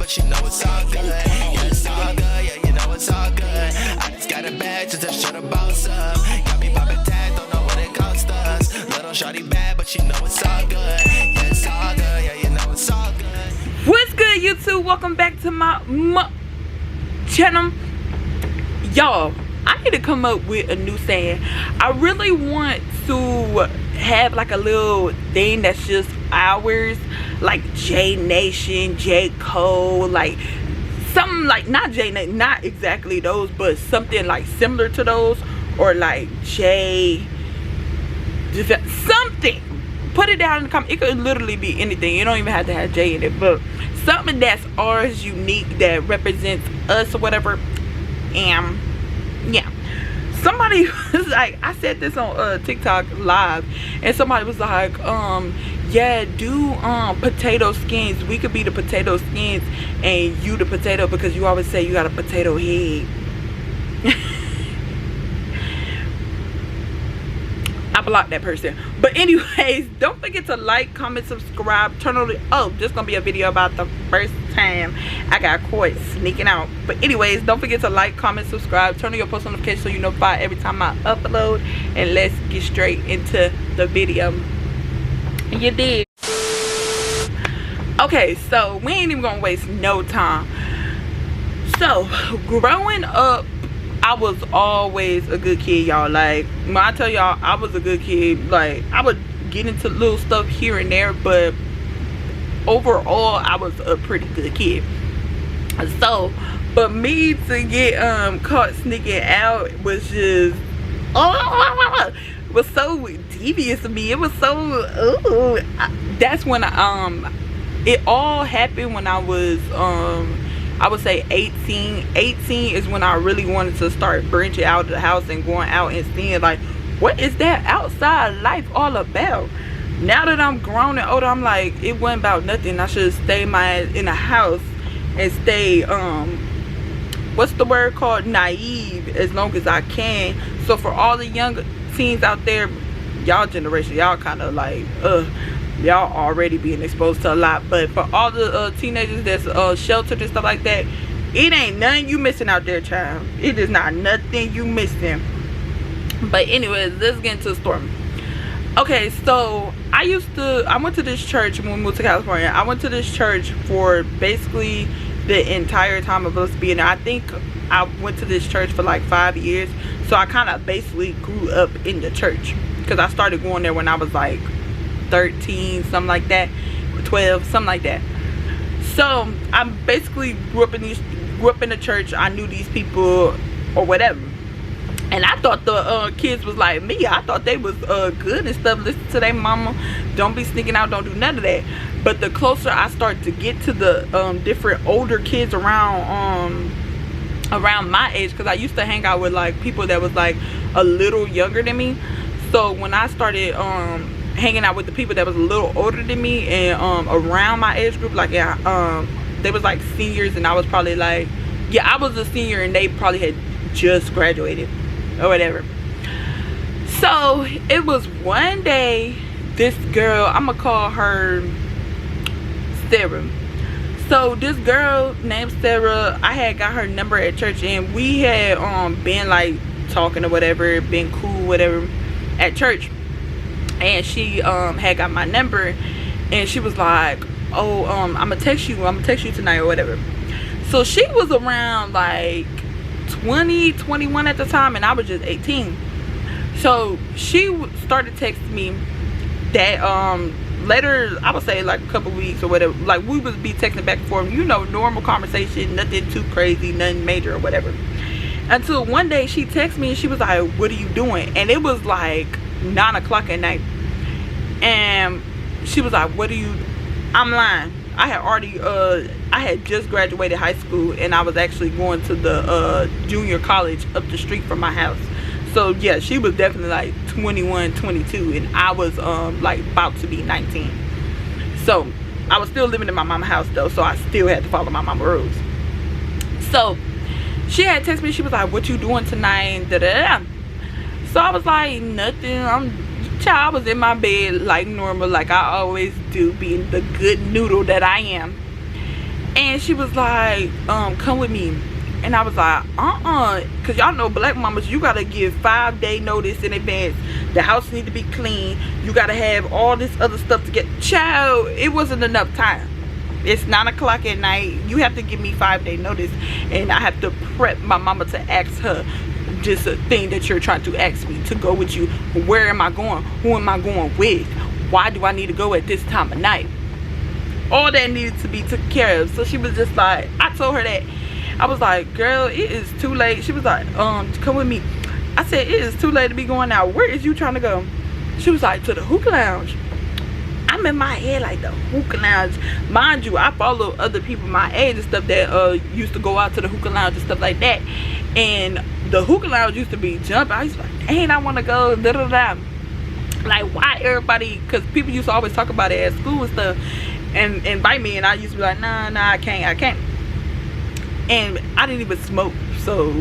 but you know it's all good. Yeah, it's all good, yeah, you know it's all good. I just got a bag just to show the boss up. Got me poppin' tags, don't know what it cost us. Little shorty bad, but you know it's all good. Yeah, it's all good, yeah, you know it's all good. What's good, YouTube? Welcome back to my channel. Y'all, I need to come up with a new saying. I really want to have like a little thing that's just ours, like J Nation, J Cole, like something like, not J Nation, not exactly those, but something like similar to those, or like J something. Put it down in the comment. It could literally be anything. You don't even have to have J in it, but something that's ours, unique, that represents us or whatever. And yeah, somebody was like, I said this on TikTok live, and somebody was like, yeah, do potato skins. We could be the potato skins and you the potato, because you always say you got a potato head. I blocked that person. But anyways, don't forget to like, comment, subscribe, turn on the, oh, this gonna be a video about the first time I got caught sneaking out. But anyways, don't forget to like, comment, subscribe, turn on your post notifications so you notified every time I upload. And let's get straight into the video. You did. Okay, so we ain't even gonna waste no time. So growing up, I was always a good kid, y'all. Like, when I tell y'all I was a good kid, like, I would get into little stuff here and there, but overall I was a pretty good kid. So for me to get caught sneaking out was just, was so devious of me. It was so that's when it all happened when I was I would say 18 is when I really wanted to start branching out of the house and going out and seeing, like, what is that outside life all about? Now that I'm grown and older, I'm like, it wasn't about nothing. I should stay in the house and stay what's the word called, naive, as long as I can. So for all the young teens out there, y'all generation, y'all kind of like y'all already being exposed to a lot. But for all the teenagers that's sheltered and stuff like that, it ain't nothing you missing out there, child. It is not nothing you missing. But anyways, let's get into the story. Okay, so I went to this church when we moved to California. I went to this church for basically the entire time of us being there. I think I went to this church for like 5 years. So I kind of basically grew up in the church, because I started going there when I was like 13, something like that, 12, something like that. So I basically grew up in the church. I knew these people or whatever, and I thought the kids was like me. I thought they was good and stuff, listen to their mama, don't be sneaking out, don't do none of that. But the closer I started to get to the different older kids around my age, because I used to hang out with like people that was like a little younger than me. So when I started hanging out with the people that was a little older than me and around my age group, like, yeah, they was like seniors, and I was probably like, yeah, I was a senior and they probably had just graduated or whatever. So it was one day, this girl, I'm gonna call her Sarah. So this girl named Sarah, I had got her number at church, and we had been like talking or whatever, been cool, whatever, at church. And she had got my number, and she was like, oh, I'm gonna text you tonight or whatever. So she was around like 20, 21 at the time, and I was just 18. So she started texting me that later, I would say like a couple weeks or whatever, like we would be texting back and forth, you know, normal conversation, nothing too crazy, nothing major or whatever. Until one day she texted me and she was like, what are you doing? And it was like 9 o'clock at night, and she was like, what are you, I'm lying, I had already I had just graduated high school, and I was actually going to the junior college up the street from my house. So yeah, she was definitely like 21, 22, and I was like about to be 19. So I was still living in my mama's house though, so I still had to follow my mama rules. So she had texted me, she was like, what you doing tonight? Da, da, da. So I was like, nothing. I was in my bed like normal, like I always do, being the good noodle that I am. And she was like, come with me. And I was like, because y'all know black mamas, you gotta give 5-day notice in advance. The house need to be clean. You gotta have all this other stuff to get. Child, it wasn't enough time. It's 9 o'clock at night. You have to give me 5-day notice, and I have to prep my mama to ask her just a thing that you're trying to ask me to go with you. Where am I going? Who am I going with? Why do I need to go at this time of night? All that needed to be taken care of. So she was just like, I told her that. I was like, girl, it is too late. She was like, come with me. I said, it is too late to be going out. Where is you trying to go? She was like, to the hookah lounge. I'm in my head like, the hookah lounge. Mind you, I follow other people my age and stuff that used to go out to the hookah lounge and stuff like that. And the hookah lounge used to be jumping. I used to be like, dang, I want to go, da da da. Like, why everybody, because people used to always talk about it at school and stuff and invite me, and I used to be like, nah, I can't. And I didn't even smoke, so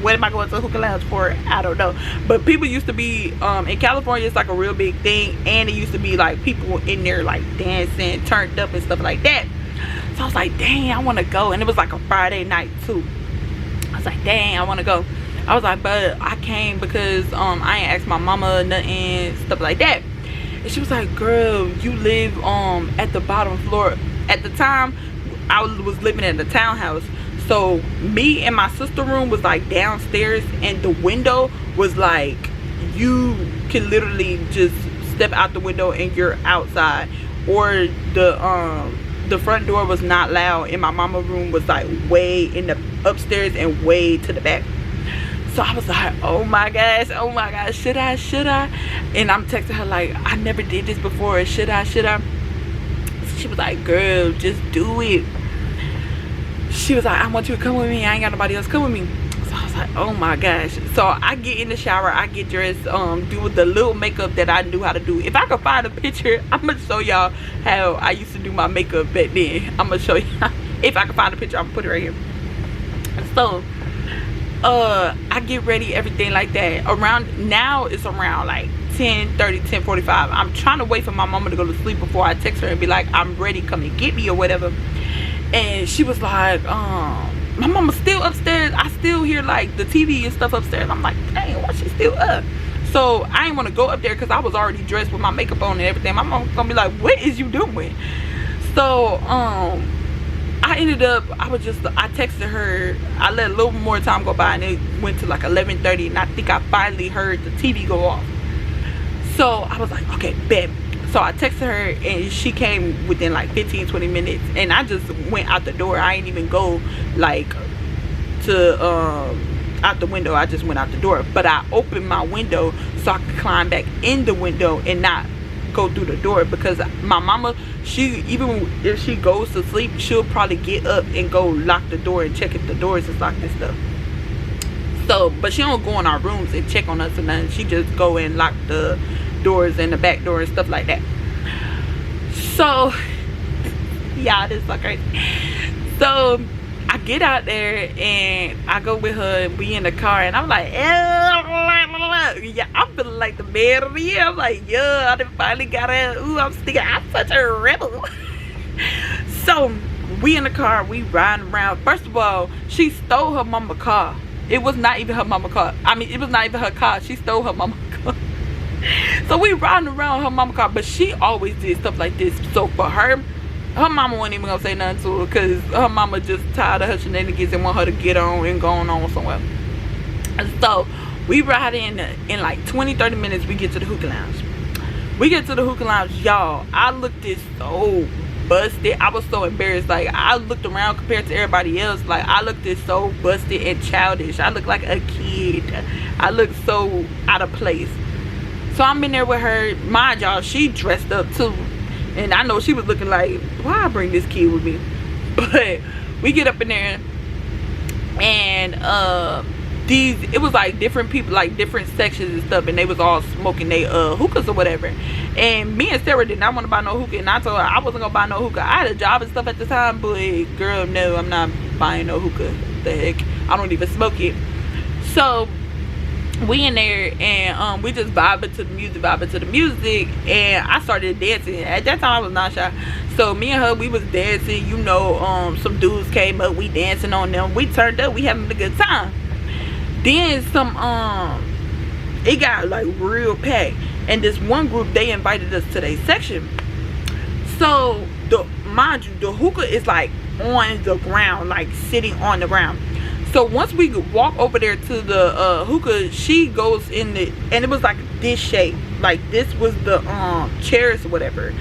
what am I going to the hookah lounge for? I don't know. But people used to be in California, it's like a real big thing, and it used to be like people in there like dancing, turned up and stuff like that. So I was like, dang, I want to go. And it was like a Friday night too. I was like, dang, I want to go. I was like, but I came because I ain't asked my mama nothing, stuff like that. And she was like, girl, you live at the bottom floor. At the time, I was living in a townhouse. So me and my sister room was like downstairs, and the window was like, you can literally just step out the window and you're outside. Or the front door was not loud, and my mama room was like way in the upstairs and way to the back. So I was like, oh my gosh, should I? And I'm texting her like, I never did this before, should I? She was like, girl, just do it. She was like, I want you to come with me, I ain't got nobody else come with me. So I was like, oh my gosh. So I get in the shower, I get dressed, do the little makeup that I knew how to do. If I could find a picture, I'm gonna show y'all how I used to do my makeup back then. I'm gonna show y'all. If I can find a picture, I'm gonna put it right here. So I get ready, everything like that. Around now, it's around like 10:30, 10:45. I'm trying to wait for my mama to go to sleep before I text her and be like, I'm ready, come and get me or whatever. And she was like, my mama's still upstairs. I still hear like the TV and stuff upstairs. I'm like, dang, why she still up? So I didn't want to go up there because I was already dressed with my makeup on and everything. My mama's gonna be like, what is you doing? So I ended up, I texted her. I let a little more time go by, and it went to like 11:30, and I think I finally heard the TV go off. So I was like, okay, bet. So I texted her, and she came within like 15-20 minutes, and I just went out the door. I didn't even go like to out the window. I just went out the door, but I opened my window so I could climb back in the window and not go through the door, because my mama, she, even if she goes to sleep, she'll probably get up and go lock the door and check if the doors is locked and stuff. So, but she don't go in our rooms and check on us or nothing. She just go and lock the doors and the back door and stuff like that. So y'all, this is so crazy. So I get out there and I go with her, and we in the car, and I'm like, yeah, I'm feeling like the man of the year. I'm like, yeah, I done finally got her. Ooh, I'm such a rebel. So we in the car, we riding around. First of all, she stole her mama's car. It was not even her mama's car. I mean, it was not even her car. She stole her mama's car. So we riding around her mama's car, but she always did stuff like this. So for her mama wasn't even gonna say nothing to her, because her mama just tired of her shenanigans and want her to get on and go on somewhere. And so we ride in like 20-30 minutes. We get to the hookah lounge. Y'all, I looked this so busted. I was so embarrassed. Like, I looked around compared to everybody else. Like, I looked this so busted and childish. I looked like a kid. I looked so out of place. So I'm in there with her. Mind y'all, she dressed up too, and I know she was looking like, why I bring this kid with me? But we get up in there, and it was like different people, like different sections and stuff, and they was all smoking they hookahs or whatever. And me and Sarah did not want to buy no hookah, and I told her I wasn't gonna buy no hookah. I had a job and stuff at the time, but girl, no, I'm not buying no hookah. The heck, I don't even smoke it. So we in there, and we just vibing to the music, and I started dancing. At that time I was not shy, So me and her, we was dancing, you know. Some dudes came up, we dancing on them, we turned up, we having a good time. Then it got like real packed, and this one group, they invited us to their section. So mind you, the hookah is like on the ground, like sitting on the ground. So once we walk over there to the hookah, she goes in the, and it was like this shape, like this was the chairs or whatever.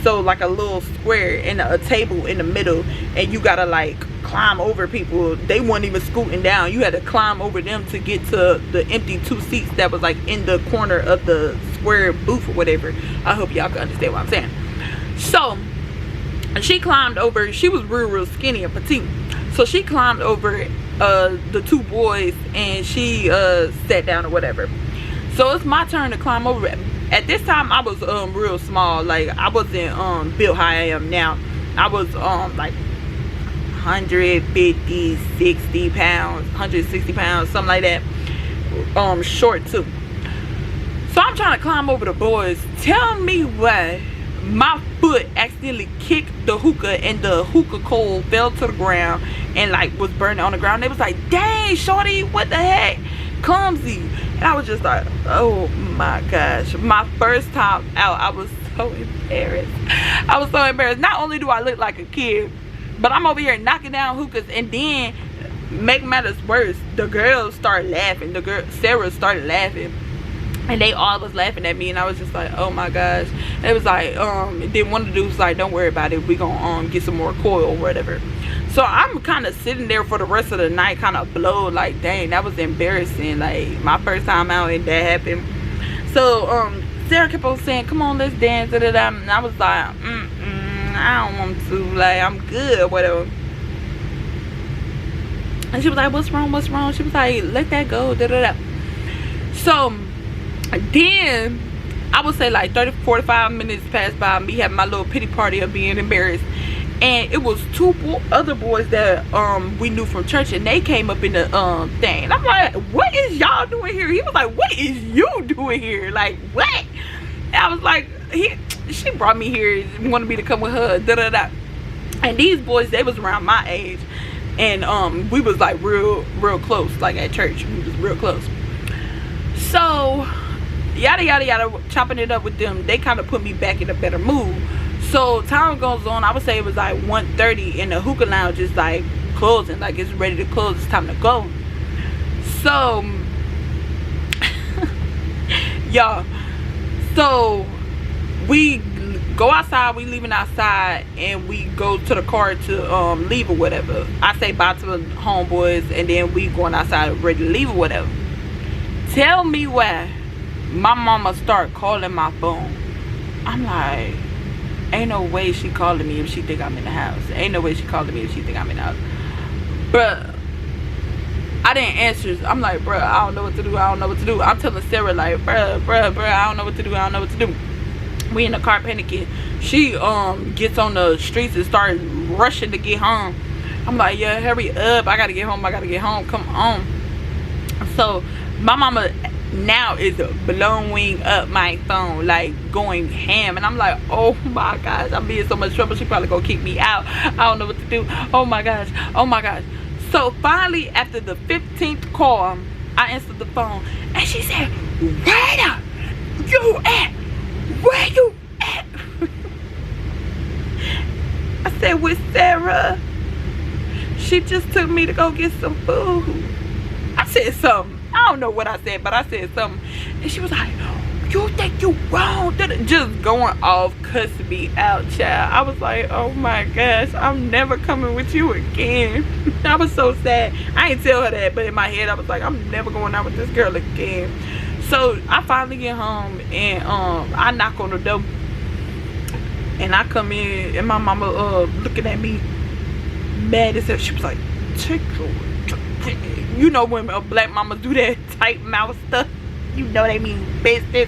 So like a little square and a table in the middle, and you gotta like climb over people. They weren't even scooting down, you had to climb over them to get to the empty 2 seats that was like in the corner of the square booth or whatever. I hope y'all can understand what I'm saying. So she climbed over, she was real skinny and petite, so she climbed over the 2 boys, and she sat down or whatever. So it's my turn to climb over. At this time I was real small, like I wasn't built how I am now. I was like 150, 60 pounds, 160 pounds, something like that. Short too. So I'm trying to climb over the boys. Tell me why my foot accidentally kicked the hookah, and the hookah coal fell to the ground and like was burning on the ground. They was like, dang shorty, what the heck, clumsy. And I was just like, oh my gosh. My first time out, I was so embarrassed. I was so embarrassed. Not only do I look like a kid, but I'm over here knocking down hookahs, and then make matters worse, the girls started laughing. The girl Sarah started laughing, and they all was laughing at me, and I was just like, oh my gosh. It was like then one of the dudes was like, don't worry about it, we gonna get some more coil or whatever. So I'm kind of sitting there for the rest of the night, kind of blown, like dang, that was embarrassing, like my first time out and that happened. So Sarah kept on saying, come on, let's dance, and I was like, I don't want to, like I'm good, whatever. And she was like, what's wrong, she was like, let that go, So then I would say like 30-45 minutes passed by, me having my little pity party of being embarrassed, and it was 2 other boys that we knew from church, and they came up in the thing, and I'm like, what is y'all doing here? He was like, what is you doing here, like what? And I was like, she brought me here, wanted me to come with her, and these boys, they was around my age, and we was like real close, like at church we was real close. So yada yada yada, chopping it up with them, they kind of put me back in a better mood. So time goes on, I would say it was like 1:30, and the hookah lounge is like closing, like it's ready to close, it's time to go. So y'all, so we go outside, we leaving outside, and we go to the car to leave or whatever. I say bye to the homeboys, and then we going outside ready to leave or whatever. Tell me why my mama start calling my phone. I'm like, ain't no way she calling me if she think I'm in the house. Ain't no way she calling me if she think I'm in the house. Bruh, I didn't answer. I'm like, bruh, I don't know what to do, I don't know what to do. I'm telling Sarah like, bruh, I don't know what to do, I don't know what to do. We in the car panicking. She gets on the streets and starts rushing to get home. I'm like, yeah, hurry up, I gotta get home, come on. So my mama now is blowing up my phone, like going ham, and I'm like, oh my gosh, I'm being so much trouble, she probably gonna kick me out, I don't know what to do, oh my gosh. So finally, after the 15th call, I answered the phone, and she said, where you at? I said, with Sarah. She just took me to go get some food. I said something, I don't know what I said, but I said something, and she was like, you think you wrong? Just going off, cussing me out, child. I was like, oh my gosh, I'm never coming with you again. I was so sad. I didn't tell her that, but in my head I was like, I'm never going out with this girl again. So I finally get home, and I knock on the door, and I come in, and my mama looking at me mad as hell. She was like, you know when black mamas do that tight mouth stuff, you know they mean business.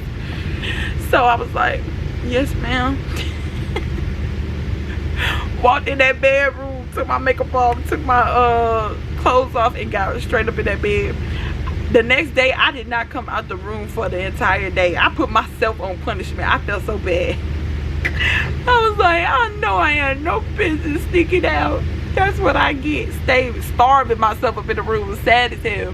So I was like, yes ma'am. Walked in that bedroom, took my makeup off, took my clothes off, and got straight up in that bed. The next day I did not come out the room for the entire day. I put myself on punishment. I felt so bad. I was like, I know I had no business sneaking out. That's what I get. Starving myself up in the room. Was sad as hell.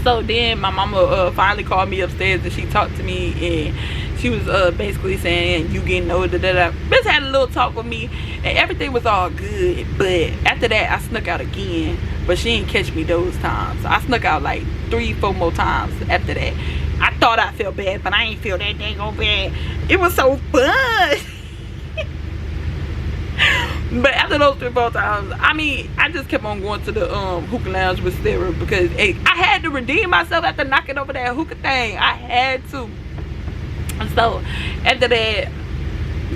So then my mama finally called me upstairs and she talked to me, and she was basically saying, you getting older, Bitch had a little talk with me and everything was all good. But after that I snuck out again, but she didn't catch me those times. I snuck out like 3-4 more times after that. I thought I felt bad, but I ain't feel that dang on bad. It was so fun. But after those 3-4 times, I mean, I just kept on going to the hookah lounge with Sarah because I had to redeem myself after knocking over that hookah thing. I had to. And so after that,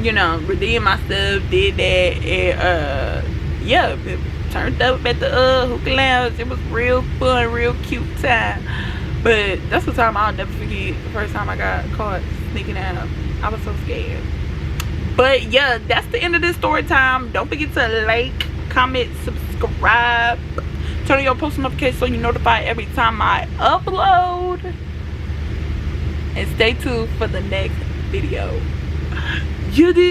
you know, redeemed myself, did that, and yeah, it turned up at the hookah lounge. It was real fun, real cute time. But that's the time I'll never forget. The first time I got caught sneaking out, I was so scared. But yeah, that's the end of this story time. Don't forget to like, comment, subscribe, turn on your post notifications so you're notified every time I upload, and stay tuned for the next video. You did.